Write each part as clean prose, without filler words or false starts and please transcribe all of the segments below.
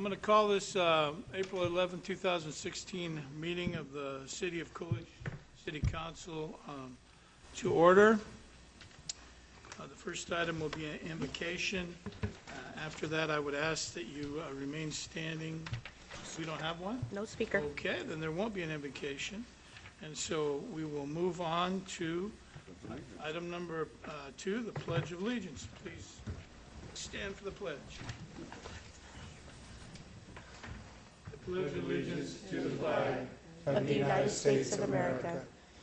I'm going to call this April 11, 2016 meeting of the City of Coolidge City Council to order. The first item will be an invocation. After that, I would ask that you remain standing. We don't have one? No speaker. Okay, then there won't be an invocation. And so we will move on to item number 2, the Pledge of Allegiance. Please stand for the pledge. I pledge allegiance to the flag of the United States of America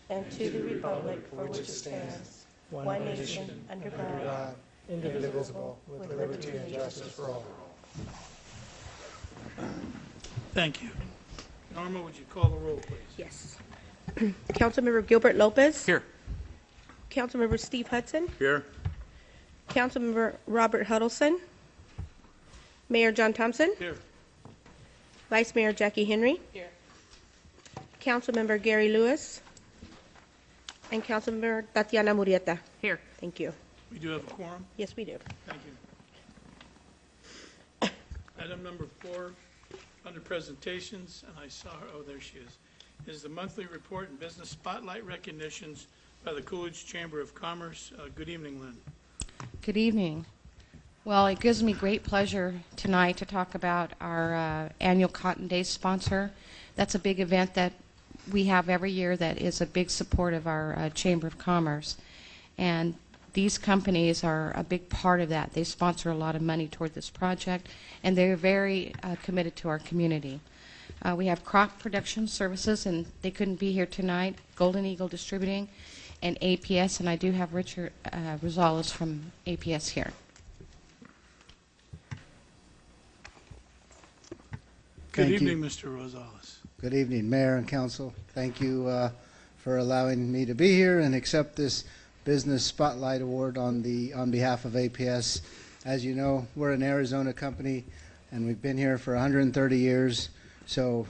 and to the republic for which it stands, one nation, under God, indivisible, with liberty and justice for all. Thank you. Norma, would you call the roll, please? Yes. Councilmember Gilbert Lopez. Here. Councilmember Steve Hudson. Here. Councilmember Robert Huddleston. Mayor John Thompson. Here. Vice Mayor Jackie Henry. Here. Councilmember Gary Lewis. And Councilmember Tatiana Murrieta. Here. Thank you. We do have a quorum. Yes, we do. Thank you. Item number 4, under presentations, and I saw her, oh, there she is the monthly report and business spotlight recognitions by the Coolidge Chamber of Commerce. Good evening, Lynn. Good evening. Well, it gives me great pleasure tonight to talk about our annual Cotton Day sponsor. That's a big event that we have every year that is a big support of our Chamber of Commerce. And these companies are a big part of that. They sponsor a lot of money toward this project, and they're very committed to our community. We have Crop Production Services, and they couldn't be here tonight, Golden Eagle Distributing, and APS, and I do have Richard Rosales from APS here. Good evening, Mr. Rosales. Good evening, Mayor and Council. Thank you for allowing me to be here and accept this Business Spotlight Award on behalf of APS. As you know, we're an Arizona company, and we've been here for 130 years. So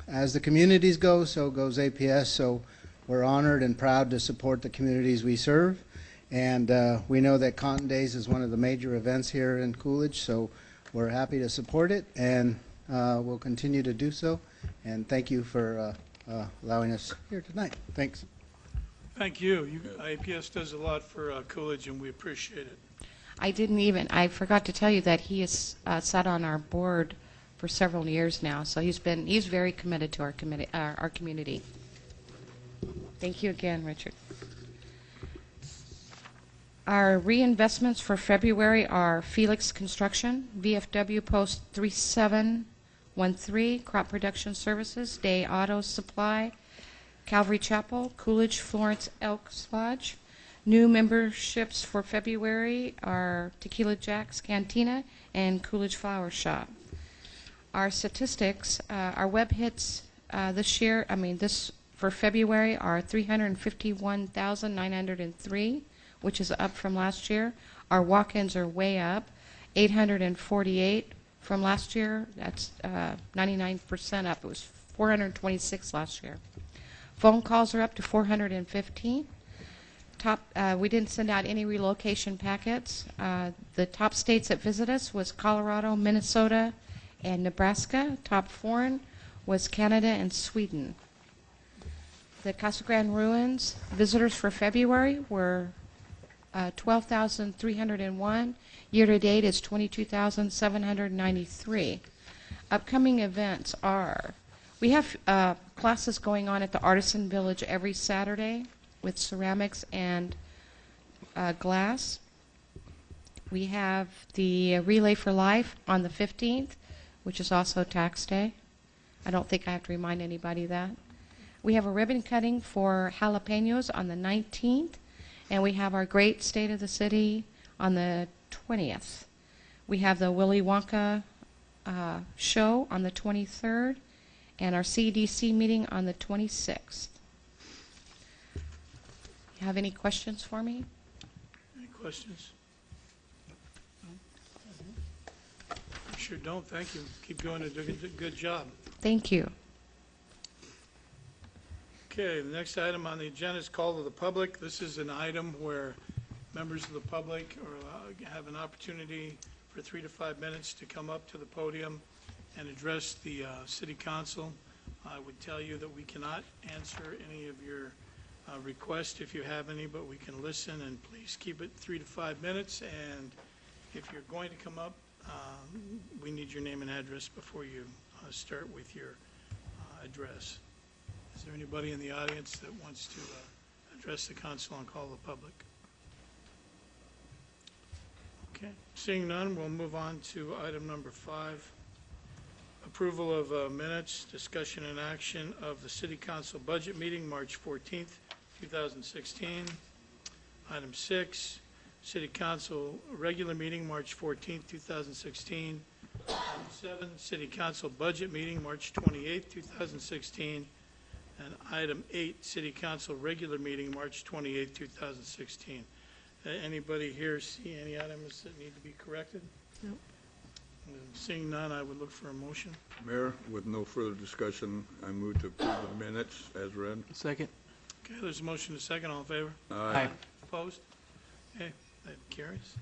as the communities go, so goes APS. So we're honored and proud to support the communities we serve. And we know that Cotton Days is one of the major events here in Coolidge, so we're happy to support it, and we'll continue to do so. And thank you for allowing us here tonight. Thanks. Thank you. APS does a lot for Coolidge, and we appreciate it. I forgot to tell you that he has sat on our board for several years now, so he's very committed to our community. Thank you again, Richard. Our reinvestments for February are Felix Construction, VFW Post 3713, Crop Production Services, Day Auto Supply, Calvary Chapel, Coolidge Florence Elks Lodge. New memberships for February are Tequila Jack's Cantina and Coolidge Flower Shop. Our statistics, our web hits this for February are 351,903, which is up from last year. Our walk-ins are way up, 848 from last year. That's 99% up. It was 426 last year. Phone calls are up to 415. We didn't send out any relocation packets. The top states that visit us was Colorado, Minnesota, and Nebraska. Top foreign was Canada and Sweden. The Casa Grande Ruins visitors for February were 12,301. Year-to-date is 22,793. Upcoming events are, we have classes going on at the Artisan Village every Saturday with ceramics and glass. We have the Relay for Life on the 15th, which is also tax day. I don't think I have to remind anybody that. We have a ribbon cutting for jalapenos on the 19th, and we have our Great State of the City on the 20th. We have the Willy Wonka show on the 23rd, and our CDC meeting on the 26th. You have any questions for me? Any questions? No? I sure don't. Thank you. Keep doing a good job. Thank you. Okay, the next item on the agenda is call to the public. This is an item where members of the public have an opportunity for 3 to 5 minutes to come up to the podium and address the city council. I would tell you that we cannot answer any of your requests if you have any, but we can listen, and please keep it 3 to 5 minutes. And if you're going to come up, we need your name and address before you start with your address. Is there anybody in the audience that wants to address the council and call the public? Okay, seeing none, we'll move on to item number 5. Approval of minutes, discussion and action of the City Council budget meeting, March 14th, 2016. Item 6, City Council regular meeting, March 14th, 2016. Item 7, City Council budget meeting, March 28th, 2016. And item 8, City Council regular meeting, March 28th, 2016. Anybody here see any items that need to be corrected? No. Seeing none, I would look for a motion. Mayor, with no further discussion, I move to approve the minutes as read. Second. Okay, there's a motion to second. All in favor? Aye. Opposed? Okay, that carries.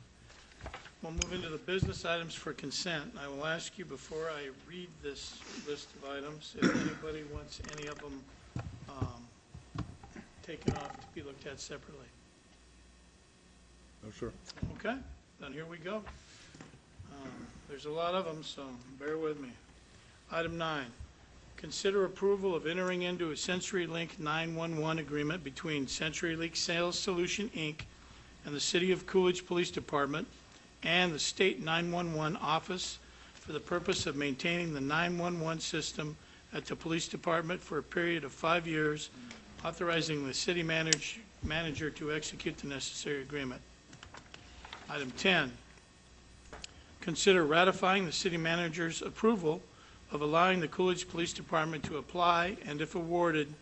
We'll move into the business items for consent. I will ask you before I read this list of items, if anybody wants any of them taken off to be looked at separately. No, sir. Okay, then here we go. There's a lot of them, so bear with me. Item 9, consider approval of entering into a CenturyLink 911 agreement between CenturyLink Sales Solution, Inc. and the City of Coolidge Police Department and the State 911 Office for the purpose of maintaining the 911 system at the Police Department for a period of 5 years, authorizing the city manager to execute the necessary agreement. Item 10, consider ratifying the city manager's approval of allowing the Coolidge Police Department to apply, and if awarded,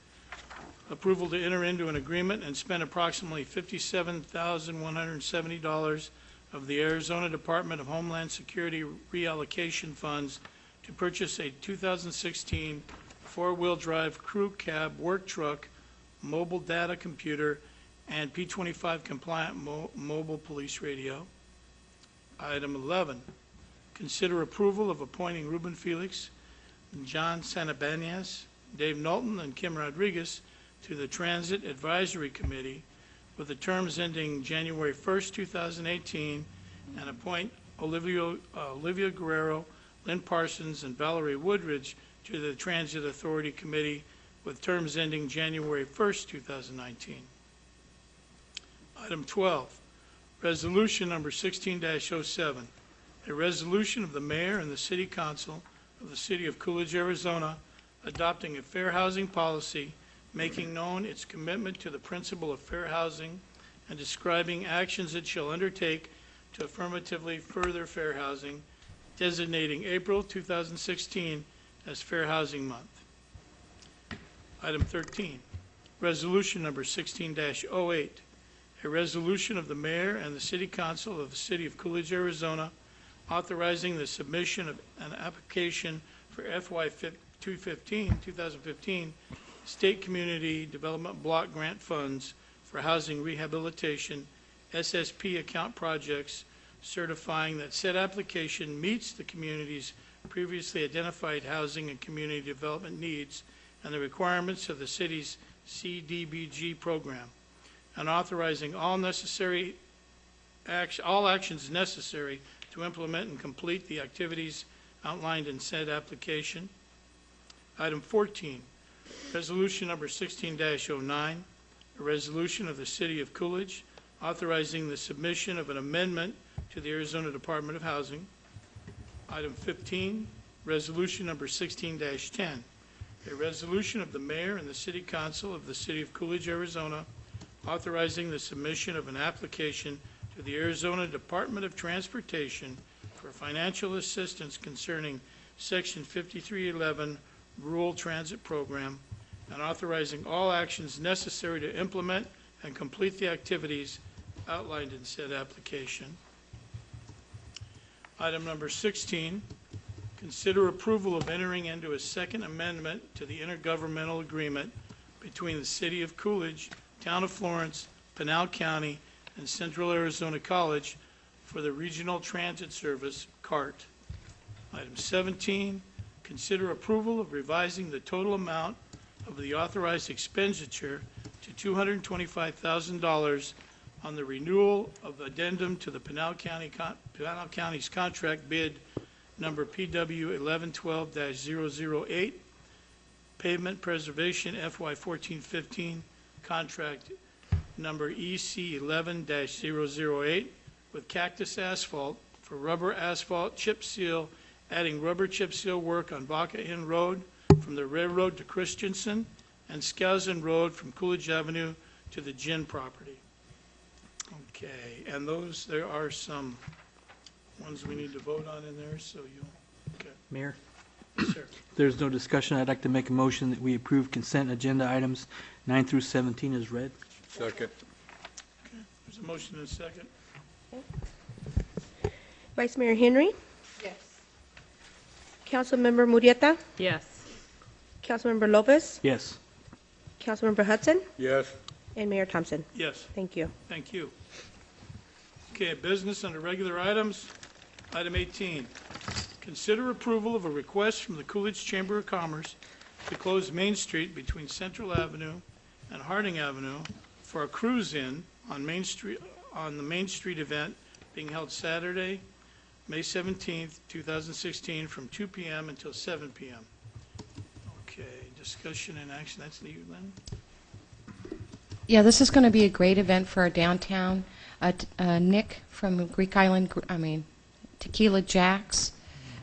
approval to enter into an agreement and spend approximately $57,170 of the Arizona Department of Homeland Security reallocation funds to purchase a 2016 four-wheel drive crew cab work truck, mobile data computer, and P25 compliant mobile police radio. Item 11, consider approval of appointing Ruben Felix, John Sanabanias, Dave Knowlton, and Kim Rodriguez to the Transit Advisory Committee with the terms ending January 1st, 2018, and appoint Olivia Guerrero, Lynn Parsons, and Valerie Woodridge to the Transit Authority Committee with terms ending January 1st, 2019. Item 12, resolution number 16-07, a resolution of the mayor and the city council of the city of Coolidge, Arizona, adopting a fair housing policy, making known its commitment to the principle of fair housing, and describing actions it shall undertake to affirmatively further fair housing, designating April 2016 as Fair Housing Month. Item 13, resolution number 16-08, a resolution of the mayor and the city council of the city of Coolidge, Arizona, authorizing the submission of an application for FY 2015 State Community Development Block Grant Funds for Housing Rehabilitation SSP account projects, certifying that said application meets the community's previously identified housing and community development needs and the requirements of the city's CDBG program, and authorizing all actions necessary to implement and complete the activities outlined in said application. Item 14, resolution number 16-09, a resolution of the City of Coolidge authorizing the submission of an amendment to the Arizona Department of Housing. Item 15, resolution number 16-10, a resolution of the mayor and the city council of the City of Coolidge, Arizona, authorizing the submission of an application to the Arizona Department of Transportation for financial assistance concerning Section 5311 Rural Transit Program, and authorizing all actions necessary to implement and complete the activities outlined in said application. Item number 16, consider approval of entering into a second amendment to the intergovernmental agreement between the City of Coolidge, Town of Florence, Pinal County, and Central Arizona College for the Regional Transit Service, CART. Item 17, consider approval of revising the total amount of the authorized expenditure to $225,000 on the renewal of addendum to the Pinal County's contract bid number PW 1112-008, pavement preservation FY 14-15 contract number EC 11-008 with Cactus Asphalt for rubber asphalt chip seal, adding rubber chip seal work on Baca Inn Road from the railroad to Christensen and Skousen Road from Coolidge Avenue to the Gin property. Okay, and those, there are some ones we need to vote on in there, so you'll, okay. Mayor, Yes, sir. if there's no discussion, I'd like to make a motion that we approve consent agenda items 9 through 17 as read. Second. Okay, there's a motion and a second. Vice Mayor Henry. Yes. Councilmember Murrieta. Yes. Councilmember Lopez. Yes. Councilmember Hudson. Yes. And Mayor Thompson. Yes, Thank you. thank you. Okay, business under regular items. Item 18, consider approval of a request from the Coolidge Chamber of Commerce to close Main Street between Central Avenue and Harding Avenue for a cruise-in on Main Street, on the Main Street event being held Saturday, May 17th, 2016, from 2 p.m. until 7 p.m. Okay, discussion and action. That's you, Lynn? Yeah, this is going to be a great event for our downtown. Nick from Greek Island, Tequila Jacks,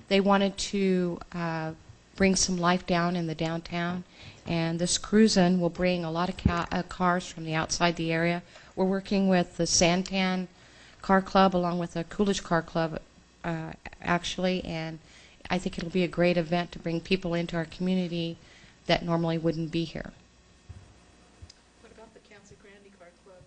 they wanted to bring some life down in the downtown, and this cruise-in will bring a lot of cars from the outside the area. We're working with the Santan Car Club along with the Coolidge Car Club, actually, and I think it'll be a great event to bring people into our community that normally wouldn't be here. What about the Casa Grande Car Club?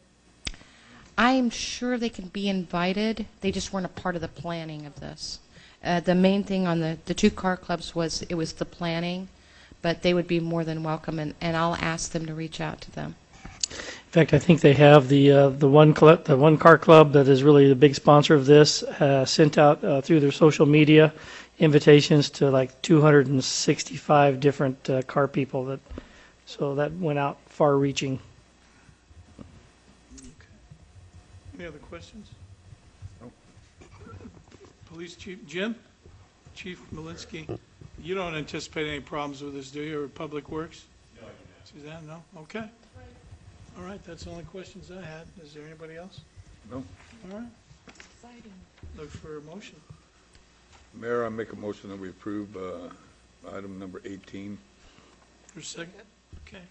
I'm sure they can be invited. They just weren't a part of the planning of this. The main thing on the two car clubs was the planning, but they would be more than welcome, and I'll ask them to reach out to them. In fact, I think they have the one car club that is really the big sponsor of this, sent out through their social media invitations to like 265 different car people. So that went out far-reaching. Any other questions? Police Chief, Jim? Chief Malinsky, you don't anticipate any problems with this, do you, or Public Works? No, I do not. Suzanne, no? Okay. All right, that's the only questions I had. Is there anybody else? No. All right, Exciting. look for a motion. Mayor, I make a motion that we approve item number 18. For a second? Okay.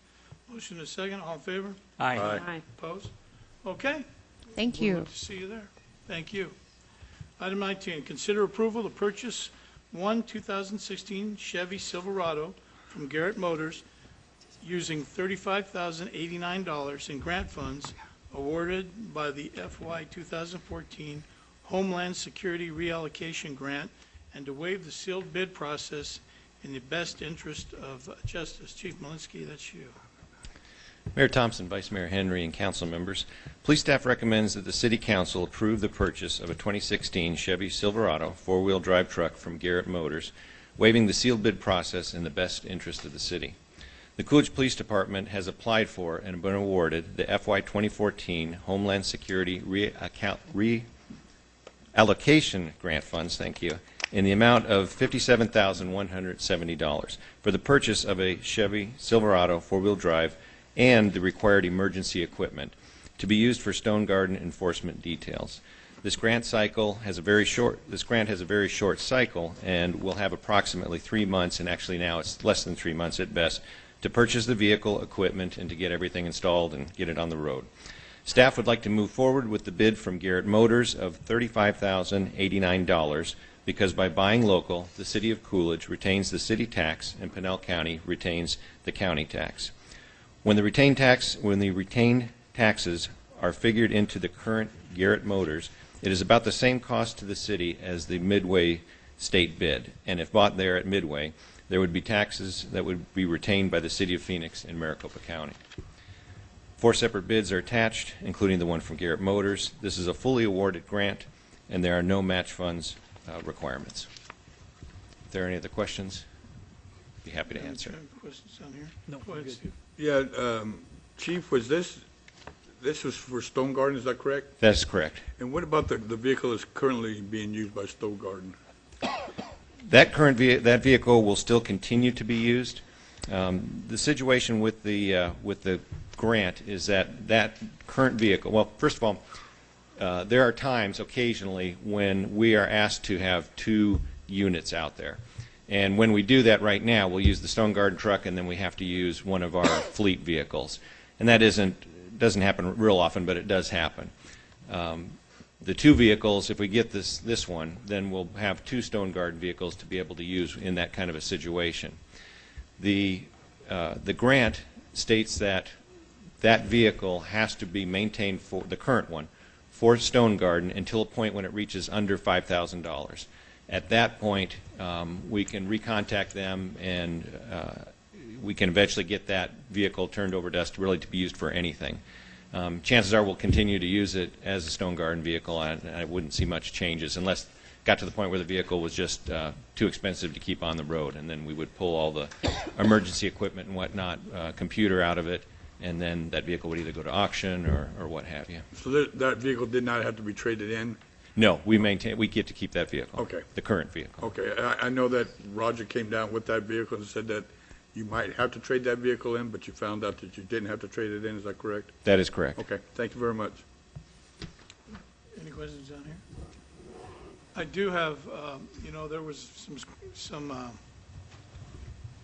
Motion and a second, all in favor? Aye. Aye. Opposed? Okay. Thank We'll you. look to see you there. Thank you. Item 19, consider approval to purchase one 2016 Chevy Silverado from Garrett Motors using $35,089 in grant funds awarded by the FY 2014 Homeland Security Reallocation Grant, and to waive the sealed bid process in the best interest of justice. Chief Malinsky, that's you. Mayor Thompson, Vice Mayor Henry, and council members, police staff recommends that the City Council approve the purchase of a 2016 Chevy Silverado four-wheel drive truck from Garrett Motors, waiving the sealed bid process in the best interest of the city. The Coolidge Police Department has applied for and been awarded the FY 2014 Homeland Security Reallocation Grant Funds, thank you, in the amount of $57,170 for the purchase of a Chevy Silverado four-wheel drive and the required emergency equipment to be used for Stone Garden enforcement details. This grant has a very short cycle and will have approximately 3 months, and actually now it's less than 3 months at best, to purchase the vehicle, equipment, and to get everything installed and get it on the road. Staff would like to move forward with the bid from Garrett Motors of $35,089 because by buying local, the City of Coolidge retains the city tax and Pinal County retains the county tax. When the retained taxes are figured into the current Garrett Motors, it is about the same cost to the city as the Midway state bid, and if bought there at Midway, there would be taxes that would be retained by the City of Phoenix and Maricopa County. 4 separate bids are attached, including the one from Garrett Motors. This is a fully awarded grant, and there are no match funds requirements. If there are any other questions, be happy to answer. Questions on here? No, Go ahead, good. Steve. Yeah, Chief, was this was for Stone Garden, is that correct? That is correct. And what about the vehicle that's currently being used by Stone Garden? That vehicle will still continue to be used. The situation with the grant is that current vehicle, well, first of all, there are times occasionally when we are asked to have 2 units out there. And when we do that right now, we'll use the Stone Garden truck, and then we have to use one of our fleet vehicles. And that doesn't happen real often, but it does happen. The 2 vehicles, if we get this one, then we'll have 2 Stone Garden vehicles to be able to use in that kind of a situation. The grant states that vehicle has to be maintained, for the current one, for Stone Garden until a point when it reaches under $5,000. At that point, we can recontact them, and we can eventually get that vehicle turned over to us to be used for anything. Chances are we'll continue to use it as a Stone Garden vehicle. I wouldn't see much changes unless it got to the point where the vehicle was just too expensive to keep on the road, and then we would pull all the emergency equipment and whatnot, computer out of it, and then that vehicle would either go to auction or what have you. So that vehicle did not have to be traded in? No, we get to keep that vehicle. Okay. The current vehicle. Okay, I know that Roger came down with that vehicle and said that you might have to trade that vehicle in, but you found out that you didn't have to trade it in, is that correct? That is correct. Okay, thank you very much. Any questions on here? I do have, there was some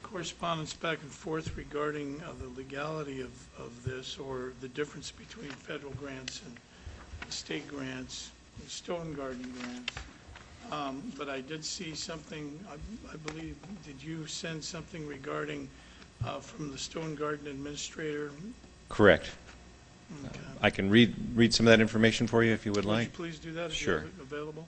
correspondence back and forth regarding the legality of this, or the difference between federal grants and state grants, and Stone Garden grants. But I did see something, I believe, did you send something regarding from the Stone Garden administrator? Correct. Okay. I can read some of that information for you if you would Would you like. please do that if you Sure. have it available?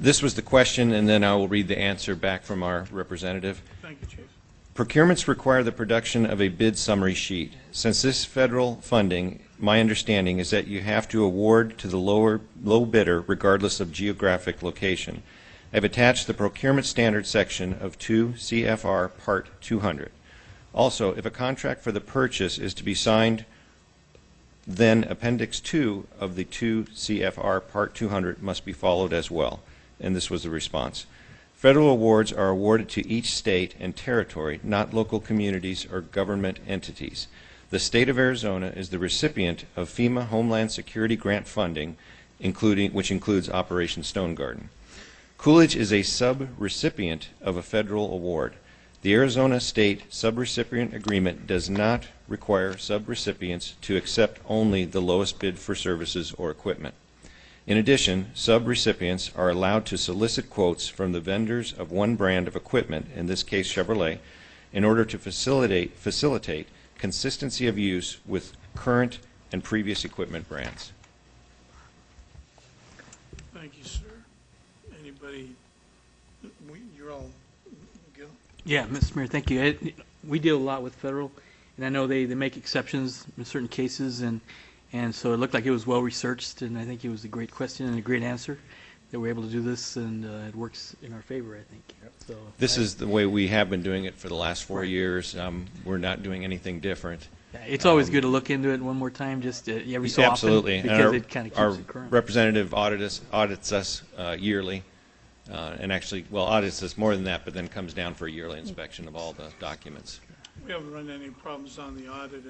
This was the question, and then I will read the answer back from our representative. Thank you, Chief. Procurements require the production of a bid summary sheet. Since this federal funding, my understanding is that you have to award to the low bidder regardless of geographic location. I've attached the procurement standard section of 2 CFR Part 200. Also, if a contract for the purchase is to be signed, then Appendix 2 of the 2 CFR Part 200 must be followed as well. And this was the response. Federal awards are awarded to each state and territory, not local communities or government entities. The state of Arizona is the recipient of FEMA Homeland Security grant funding, which includes Operation Stone Garden. Coolidge is a sub-recipient of a federal award. The Arizona State Subrecipient Agreement does not require subrecipients to accept only the lowest bid for services or equipment. In addition, subrecipients are allowed to solicit quotes from the vendors of one brand of equipment, in this case Chevrolet, in order to facilitate consistency of use with current and previous equipment brands. Thank you, sir. Anybody, you're all, Gil? Yeah, Mr. Mayor, thank you. We deal a lot with federal, and I know they make exceptions in certain cases, and so it looked like it was well-researched, and I think it was a great question and a great answer that we're able to do this, and it works in our favor, I think. So This is the way we have been doing it for the last 4 years. We're not doing anything different. it's always good to look into it one more time, just every so Absolutely. often, And because it kind of our keeps it current. representative audits us yearly, and actually, audits us more than that, but then comes down for a yearly inspection of all the documents. We haven't run into any problems on the audit,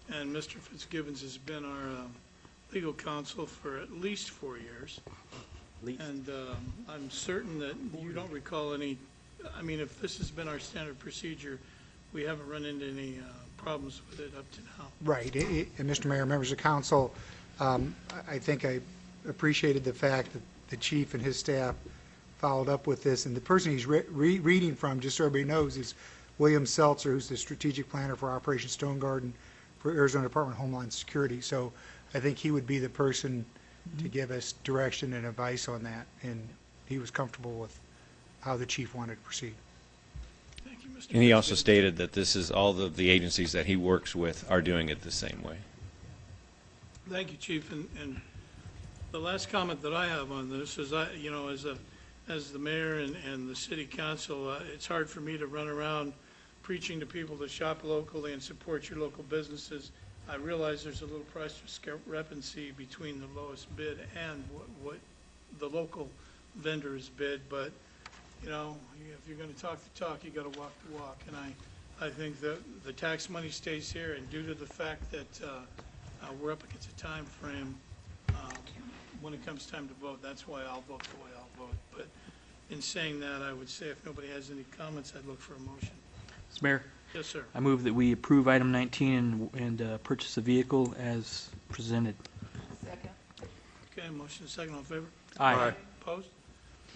and Mr. Fitzgibbons has been our legal counsel for at least 4 years. And I'm certain that you don't recall any, if this has been our standard procedure, we haven't run into any problems with it up to now. Right. And Mr. Mayor, members of council, I think I appreciated the fact that the chief and his staff followed up with this. And the person he's reading from, just so everybody knows, is William Seltzer, who's the strategic planner for Operation Stone Garden for Arizona Department of Homeland Security. So I think he would be the person to give us direction and advice on that. And he was comfortable with how the chief wanted to proceed. Thank you, Mr. And he also President. stated that this is all of the agencies that he works with are doing it the same way. Thank you, Chief. And the last comment that I have on this is, as the mayor and the city council, it's hard for me to run around preaching to people to shop locally and support your local businesses. I realize there's a little price discrepancy between the lowest bid and what the local vendors bid, but, if you're going to talk the talk, you got to walk the walk. And I think that the tax money stays here, and due to the fact that we're up against a time frame when it comes time to vote, that's why I'll vote the way I'll vote. But in saying that, I would say if nobody has any comments, I'd look for a motion. Mr. Mayor, Yes, sir. I move that we approve item 19 and purchase a vehicle as presented. Second. Okay, motion is second. All in favor? Aye. Opposed?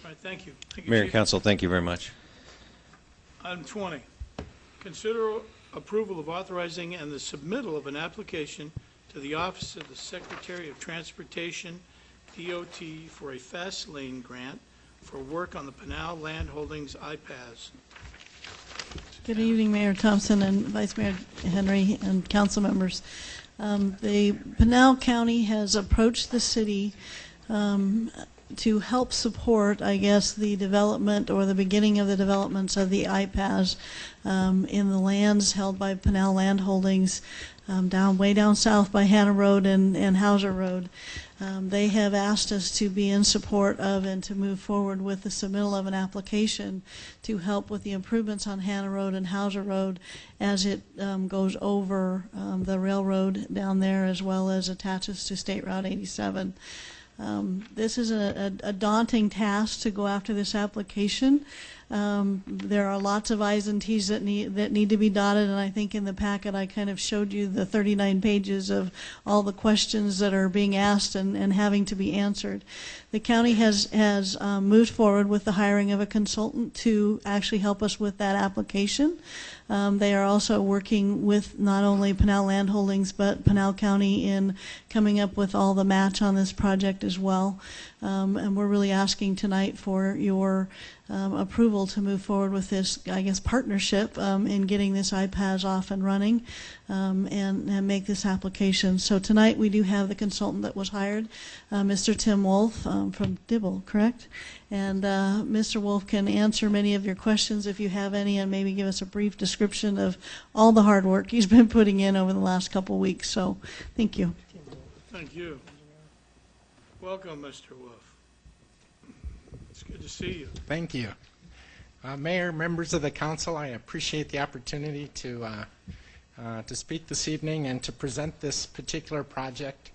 All right, thank you. Thank you, Mayor Chief. and Council, thank you very much. Item 20, consider approval of authorizing and the submittal of an application to the Office of the Secretary of Transportation, DOT, for a fast lane grant for work on the Pinal Land Holdings IPAS. Good evening, Mayor Thompson and Vice Mayor Henry and council members. The Pinal County has approached the city to help support, I guess, the development or the beginning of the developments of the IPAS in the lands held by Pinal Land Holdings way down south by Hannah Road and Hauser Road. They have asked us to be in support of and to move forward with the submittal of an application to help with the improvements on Hannah Road and Hauser Road as it goes over the railroad down there, as well as attaches to State Route 87. This is a daunting task to go after this application. There are lots of I's and T's that need to be dotted, and I think in the packet I kind of showed you the 39 pages of all the questions that are being asked and having to be answered. The county has moved forward with the hiring of a consultant to actually help us with that application. They are also working with not only Pinal Land Holdings but Pinal County in coming up with all the match on this project as well. And we're really asking tonight for your approval to move forward with this, I guess, partnership in getting this IPAS off and running and make this application. So tonight we do have the consultant that was hired, Mr. Tim Wolf from Dibble, correct? And Mr. Wolf can answer many of your questions if you have any, and maybe give us a brief description of all the hard work he's been putting in over the last couple of weeks. So thank you. Thank you. Welcome, Mr. Wolf. It's good to see you. Thank you. Mayor, members of the council, I appreciate the opportunity to speak this evening and to present this particular project.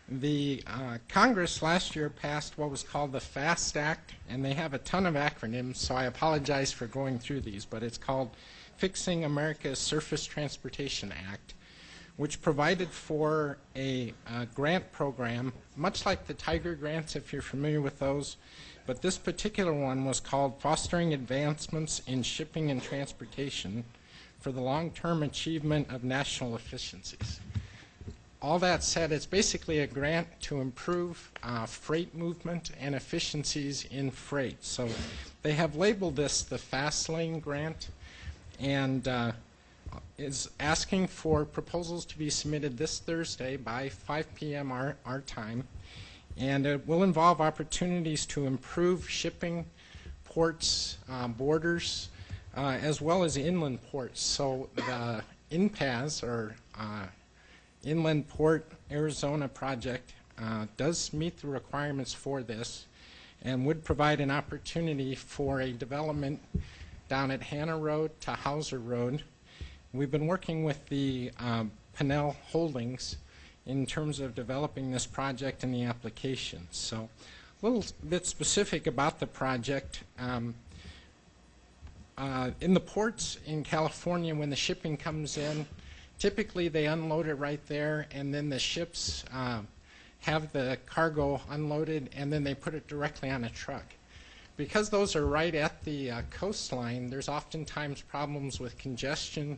The Congress last year passed what was called the FAST Act, and they have a ton of acronyms, so I apologize for going through these, but it's called Fixing America's Surface Transportation Act, which provided for a grant program, much like the Tiger grants, if you're familiar with those. But this particular one was called Fostering Advancements in Shipping and Transportation for the Long-Term Achievement of National Efficiencies. All that said, it's basically a grant to improve freight movement and efficiencies in freight. So they have labeled this the Fast Lane Grant, and is asking for proposals to be submitted this Thursday by 5 p.m. our time. And it will involve opportunities to improve shipping, ports, borders, as well as inland ports. So the INPAS, or Inland Port Arizona project, does meet the requirements for this and would provide an opportunity for a development down at Hannah Road to Hauser Road. We've been working with the Pinal Holdings in terms of developing this project and the application. So a little bit specific about the project. In the ports in California, when the shipping comes in, typically they unload it right there, and then the ships have the cargo unloaded, and then they put it directly on a truck. Because those are right at the coastline, there's oftentimes problems with congestion,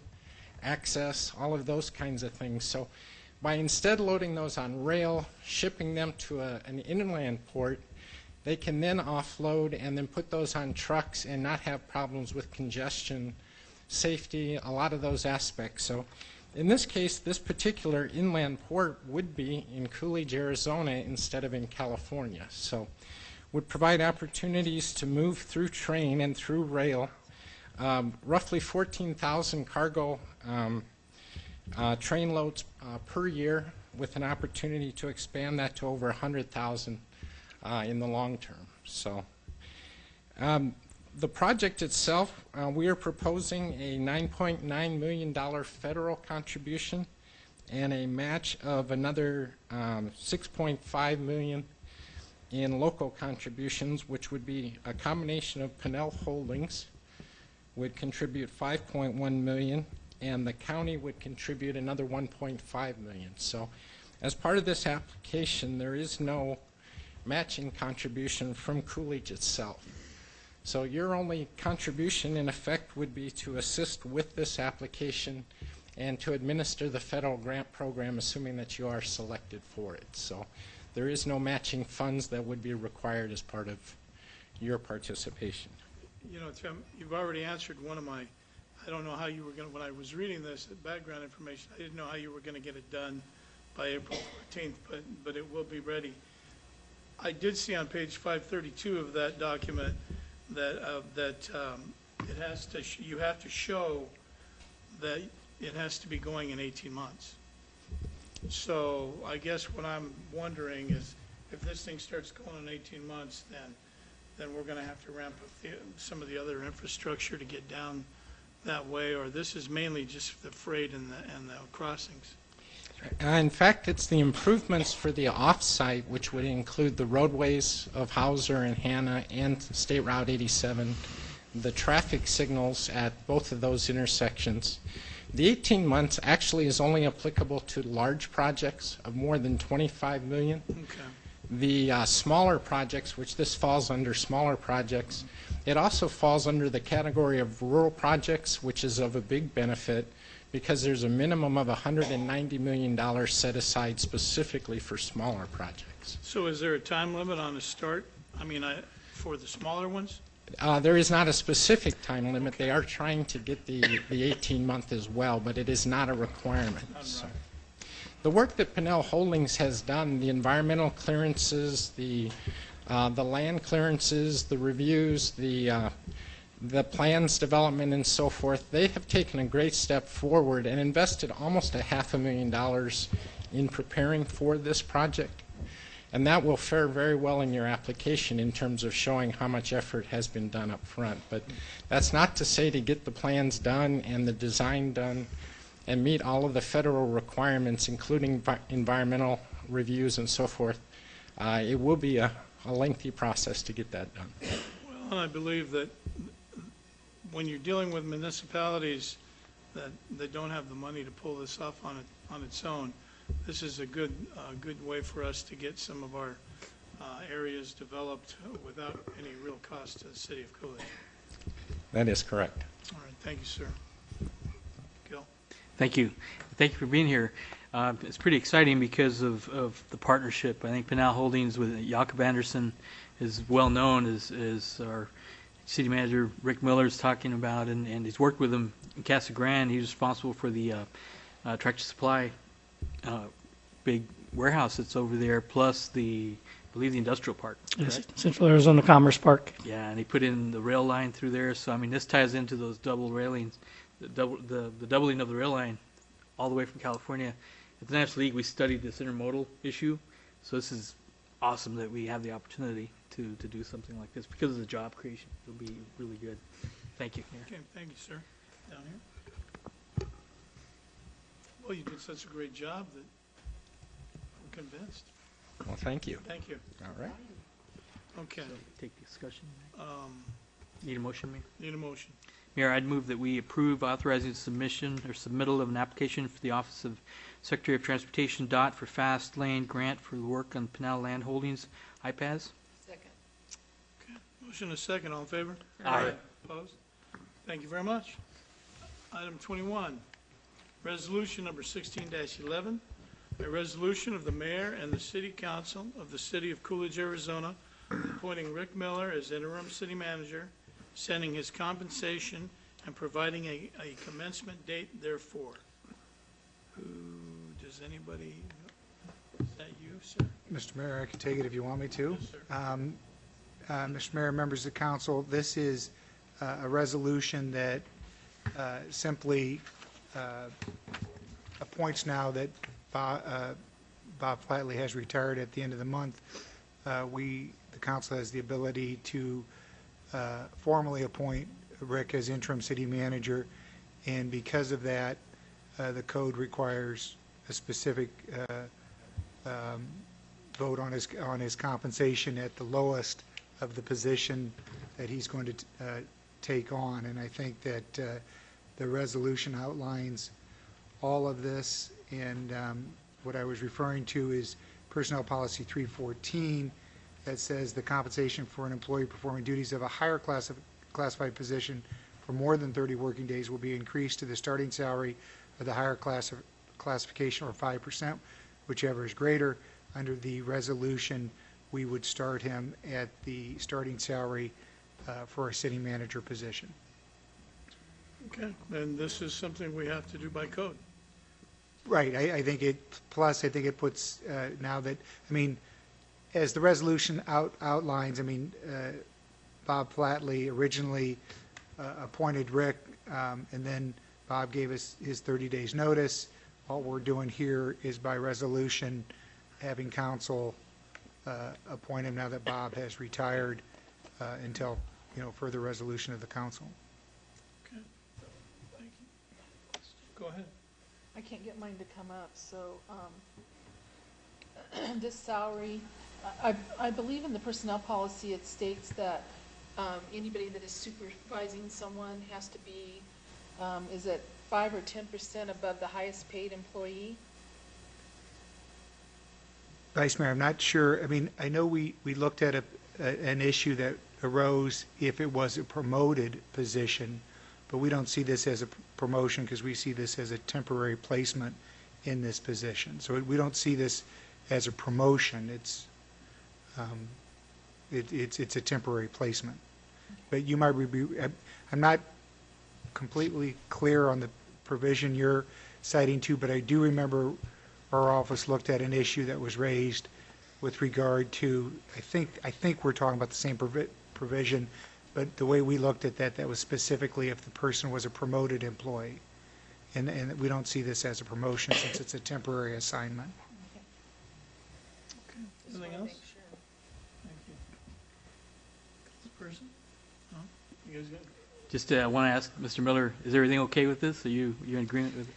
access, all of those kinds of things. So by instead loading those on rail, shipping them to an inland port, they can then offload and then put those on trucks and not have problems with congestion safety, a lot of those aspects. So in this case, this particular inland port would be in Coolidge, Arizona instead of in California. So would provide opportunities to move through train and through rail. Roughly 14,000 cargo train loads per year, with an opportunity to expand that to over 100,000 in the long term. So the project itself, we are proposing a $9.9 million federal contribution and a match of another $6.5 million in local contributions, which would be a combination of Pinnell Holdings would contribute $5.1 million, and the county would contribute another $1.5 million. So as part of this application, there is no matching contribution from Coolidge itself. So your only contribution, in effect, would be to assist with this application and to administer the federal grant program, assuming that you are selected for it. So there is no matching funds that would be required as part of your participation. You know, Tim, you've already answered one of my, I don't know how you were going to, when I was reading this, background information, I didn't know how you were going to get it done by April 14th, but it will be ready. I did see on page 532 of that document that it has to, you have to show that it has to be going in 18 months. So I guess what I'm wondering is if this thing starts going in 18 months, then we're going to have to ramp up some of the other infrastructure to get down that way, or this is mainly just the freight and the crossings. In fact, it's the improvements for the off-site, which would include the roadways of Hauser and Hanna and State Route 87, the traffic signals at both of those intersections. The 18 months actually is only applicable to large projects of more than 25 million. Okay. The smaller projects, which this falls under smaller projects, it also falls under the category of rural projects, which is of a big benefit because there's a minimum of $190 million set aside specifically for smaller projects. So is there a time limit on the start? I mean, for the smaller ones? There is not a specific time limit. They are trying to get the 18-month as well, but it is not a requirement. So the work that Pinnell Holdings has done, the environmental clearances, the land clearances, the reviews, the plans development and so forth, they have taken a great step forward and invested almost $500,000 in preparing for this project. And that will fare very well in your application in terms of showing how much effort has been done up front. But that's not to say to get the plans done and the design done and meet all of the federal requirements, including environmental reviews and so forth. It will be a lengthy process to get that done. Well, I believe that when you're dealing with municipalities that don't have the money to pull this off on its own, this is a good way for us to get some of our areas developed without any real cost to the city of Coolidge. That is correct. All right, thank you, sir. Gil? Thank you. Thank you for being here. It's pretty exciting because of the partnership. I think Pinnell Holdings with Jakob Anderson is well known as our city manager Rick Miller is talking about, and he's worked with him in Casa Grande. He's responsible for the Tractor Supply big warehouse that's over there, plus I believe the industrial park. Yes, Central Arizona Commerce Park. Yeah, and he put in the rail line through there. So I mean, this ties into those double railings, the doubling of the rail line, all the way from California. At the National League, we studied this intermodal issue, so this is awesome that we have the opportunity to do something like this because of the job creation. It'll be really good. Thank you, Mayor. Okay, thank you, sir. Down here. Well, you did such a great job that I'm convinced. Well, thank you. Thank you. All right. Okay. So take the discussion. Need a motion, Mayor? Need a motion. Mayor, I'd move that we approve authorizing submission or submittal of an application for the Office of Secretary of Transportation DOT for fast lane grant for the work on Pinnell Land Holdings IPAS. Second. Okay, motion is second. All in favor? Aye. Opposed? Thank you very much. Item 21, resolution number 16-11, a resolution of the mayor and the city council of the city of Coolidge, Arizona, appointing Rick Miller as interim city manager, setting his compensation and providing a commencement date therefore. Does anybody, is that you, sir? Mr. Mayor, I can take it if you want me to. Yes, sir. Mr. Mayor, members of the council, this is a resolution that simply appoints now that Bob Flatley has retired at the end of the month. The council has the ability to formally appoint Rick as interim city manager, and because of that, the code requires a specific vote on his compensation at the lowest of the position that he's going to take on. And I think that the resolution outlines all of this, and what I was referring to is Personnel Policy 314 that says the compensation for an employee performing duties of a higher classified position for more than 30 working days will be increased to the starting salary of the higher classification, or 5%, whichever is greater. Under the resolution, we would start him at the starting salary for a city manager position. Okay, and this is something we have to do by code. Right, I think it, plus I think it puts, now that, I mean, as the resolution outlines, I mean, Bob Flatley originally appointed Rick, and then Bob gave us his 30 days notice. All we're doing here is by resolution having council appoint him now that Bob has retired until, further resolution of the council. Okay, thank you. Go ahead. I can't get mine to come up, so this salary, I believe in the personnel policy, it states that anybody that is supervising someone has to be, is it 5 or 10% above the highest paid employee? Vice Mayor, I'm not sure. I mean, I know we looked at an issue that arose if it was a promoted position, but we don't see this as a promotion because we see this as a temporary placement in this position. So we don't see this as a promotion. It's a temporary placement. But you might be, I'm not completely clear on the provision you're citing to, but I do remember our office looked at an issue that was raised with regard to, I think we're talking about the same provision, but the way we looked at that was specifically if the person was a promoted employee. And we don't see this as a promotion since it's a temporary assignment. Okay, anything else? Thank you. This person? No? You guys good? Just want to ask Mr. Miller, is everything okay with this? Are you in agreement with it?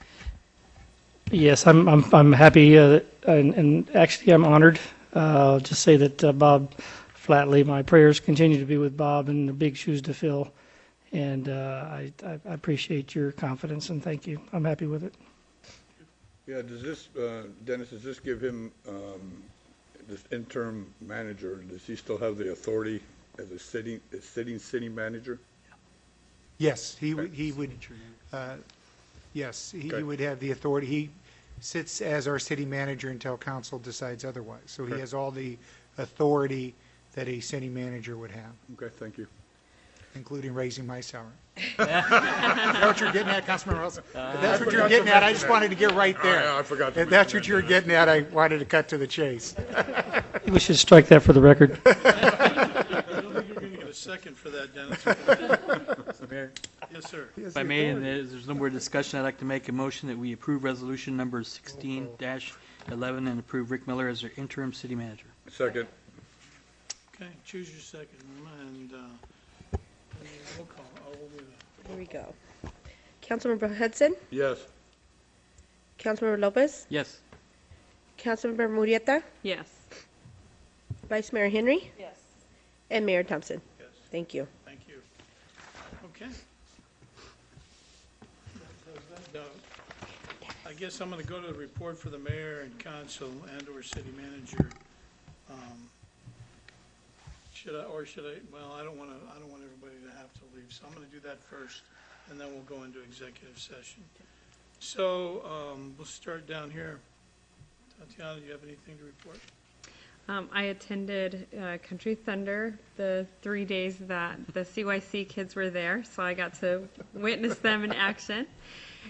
Yes, I'm happy, and actually I'm honored. I'll just say that Bob Flatley, my prayers continue to be with Bob, and the big shoes to fill. And I appreciate your confidence, and thank you. I'm happy with it. Yeah, does this, Dennis, does this give him, this interim manager, does he still have the authority as a sitting city manager? Yes, he would, yes, he Okay. would have the authority. He sits as our city manager until council decides otherwise. So he Okay. has all the authority that a city manager would have, Okay, thank you. including raising my salary. Is that what you're getting at, Councilman Wilson? If that's what you're getting at, I just wanted to get right there. I forgot to If that's what mention you're that. getting at, I wanted to cut to the chase. We should strike that for the record. I don't think you're going to get a second for that, Dennis. Mr. Mayor, Yes, sir. if I may, and there's no more discussion, I'd like to make a motion that we approve resolution number 16-11 and approve Rick Miller as our interim city manager. Second. Okay, choose your second, and roll call. Here we go. Councilmember Hudson, Yes. Councilmember Lopez, Yes. Councilmember Murrieta, Yes. Vice Mayor Henry, Yes. and Mayor Thompson. Yes. Thank you. Thank you. Okay. Now, I guess I'm going to go to the report for the mayor and council and/or city manager. Should I, well, I don't want everybody to have to leave, so I'm going to do that first, and then we'll go into executive session. So we'll start down here. Tatiana, do you have anything to report? I attended Country Thunder the 3 days that the CYC kids were there, so I got to witness them in action.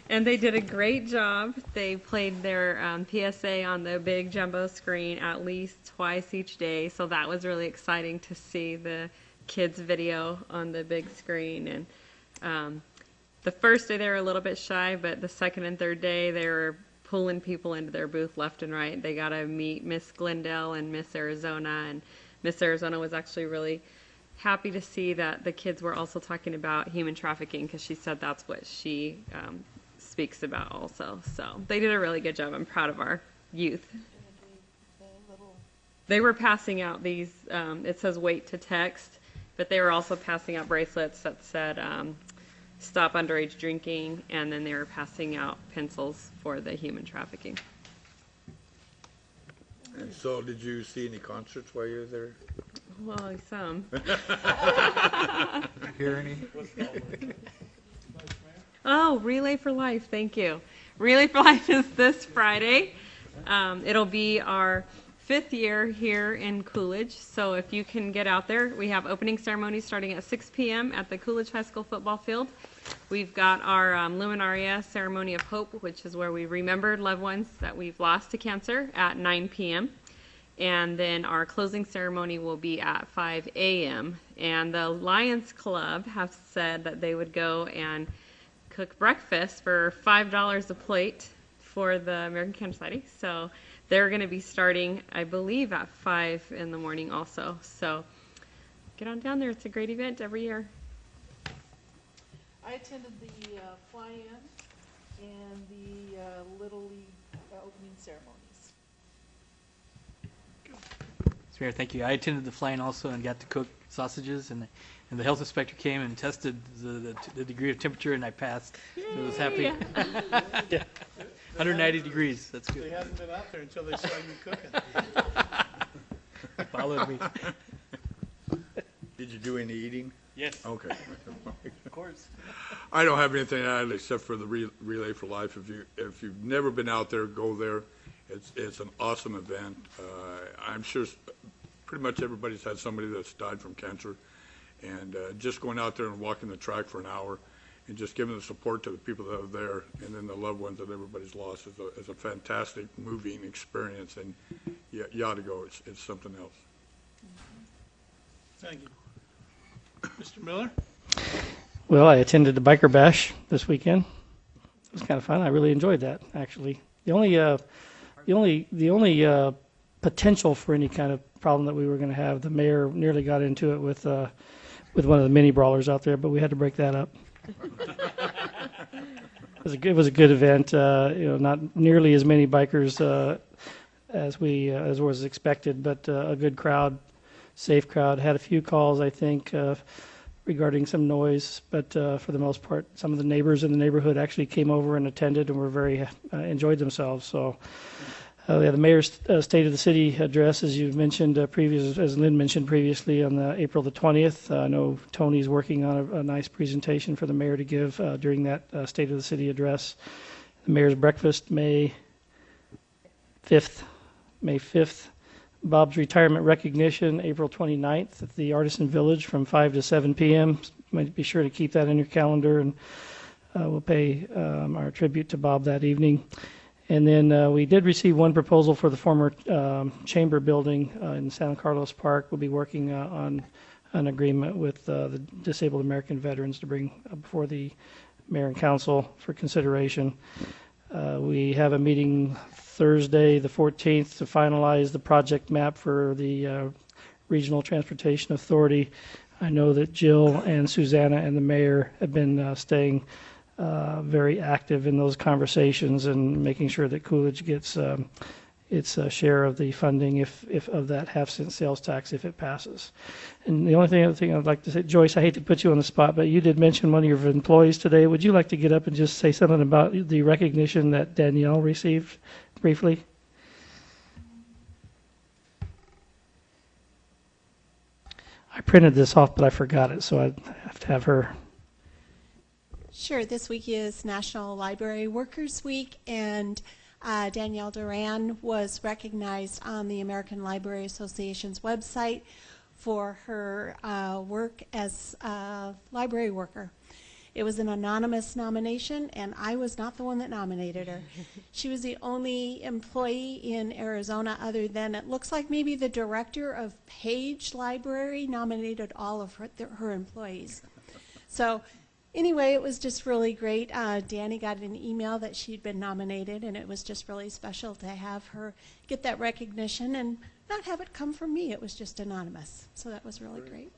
And they did a great job. They played their PSA on the big jumbo screen at least twice each day, so that was really exciting to see the kids' video on the big screen. And the first day they were a little bit shy, but the second and third day they were pulling people into their booth left and right. They got to meet Miss Glendale and Miss Arizona, and Miss Arizona was actually really happy to see that the kids were also talking about human trafficking, because she said that's what she speaks about also. So they did a really good job. I'm proud of our youth. They were passing out these, it says wait to text, but they were also passing out bracelets that said stop underage drinking, and then they were passing out pencils for the human trafficking. And so did you see any concerts while you were there? Well, some. Hear any? Oh, Relay for Life, thank you. Relay for Life is this Friday. It'll be our 5th year here in Coolidge, so if you can get out there, we have opening ceremony starting at 6 p.m. at the Coolidge High School football field. We've got our Luminaria Ceremony of Hope, which is where we remembered loved ones that we've lost to cancer, at 9 p.m. And then our closing ceremony will be at 5 a.m. And the Lions Club have said that they would go and cook breakfast for $5 a plate for the American Cancer Society. So they're going to be starting, I believe, at 5 in the morning also. So get on down there. It's a great event every year. I attended the fly-in and the Little League opening ceremonies. Mr. Mayor, thank you. I attended the fly-in also and got to cook sausages, and the health inspector came and tested the degree of temperature, and I passed. So I was happy. Yeah. 190 degrees. That's good. They haven't been out there until they saw you cooking. Followed me. Did you do any eating? Yes. Okay. Of course. I don't have anything to add except for the Relay for Life. If you've never been out there, go there. It's an awesome event. I'm sure pretty much everybody's had somebody that's died from cancer, and just going out there and walking the track for an hour and just giving the support to the people that are there, and then the loved ones that everybody's lost, is a fantastic, moving experience, and you ought to go. It's something else. Thank you. Mr. Miller? Well, I attended the Biker Bash this weekend. It was kind of fun. I really enjoyed that, actually. The only potential for any kind of problem that we were going to have, the mayor nearly got into it with one of the mini brawlers out there, but we had to break that up. It was a good event. Not nearly as many bikers as was expected, but a good crowd, safe crowd. Had a few calls, I think, regarding some noise, but for the most part, some of the neighbors in the neighborhood actually came over and attended and were very enjoyed themselves. So, the mayor's State of the City address, as you mentioned as Lynn mentioned previously, on April the 20th. I know Tony's working on a nice presentation for the mayor to give during that State of the City address. The mayor's breakfast, May 5th. Bob's retirement recognition, April 29th at the Artisan Village from 5 to 7 p.m. Might be sure to keep that in your calendar, and we'll pay our tribute to Bob that evening. And then we did receive one proposal for the former chamber building in San Carlos Park. We'll be working on an agreement with the Disabled American Veterans to bring before the mayor and council for consideration. We have a meeting Thursday, the 14th, to finalize the project map for the Regional Transportation Authority. I know that Jill and Susanna and the mayor have been staying very active in those conversations and making sure that Coolidge gets its share of the funding, if of that half-cent sales tax, if it passes. And the other thing I'd like to say, Joyce, I hate to put you on the spot, but you did mention one of your employees today. Would you like to get up and just say something about the recognition that Danielle received briefly? I printed this off, but I forgot it, so I have to have her. Sure. This week is National Library Workers Week, and Danielle Duran was recognized on the American Library Association's website for her work as a library worker. It was an anonymous nomination, and I was not the one that nominated her. She was the only employee in Arizona, other than it looks like maybe the director of Page Library nominated all of her employees. So anyway, it was just really great. Danny got an email that she'd been nominated, and it was just really special to have her get that recognition and not have it come from me. It was just anonymous. So that was really great.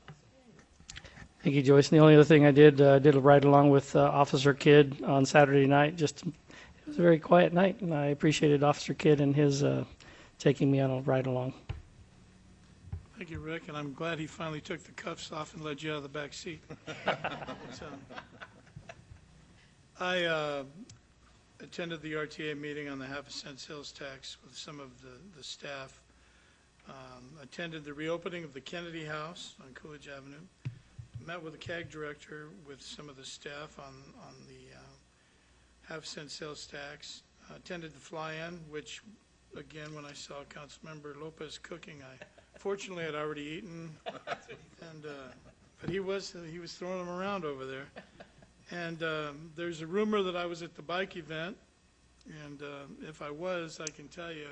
Thank you, Joyce. And the only other thing I did a ride along with Officer Kidd on Saturday night. It was a very quiet night, and I appreciated Officer Kidd and his taking me on a ride along. Thank you, Rick, and I'm glad he finally took the cuffs off and let you out of the back seat. So, I attended the RTA meeting on the half-a-cent sales tax with some of the staff. Attended the reopening of the Kennedy House on Coolidge Avenue. Met with the CAG director with some of the staff on the half-cent sales tax. Attended the fly-in, which, again, when I saw Councilmember Lopez cooking, I fortunately had already eaten, and but he was throwing them around over there. And there's a rumor that I was at the bike event, and if I was, I can tell you,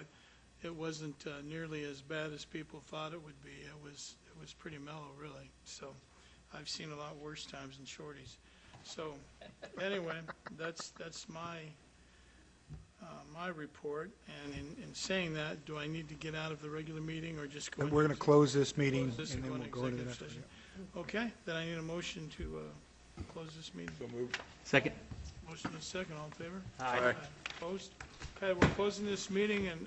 it wasn't nearly as bad as people thought it would be. It was pretty mellow, really. So I've seen a lot worse times in shorties. So anyway, that's my my report. And in saying that, do I need to get out of the regular meeting or just go? We're going to close this meeting, close this and then we'll go into the next one. session? Okay, then I need a motion to close this meeting. So moved. Second. Motion is second. All in favor? Aye. Opposed? Okay, we're closing this meeting, and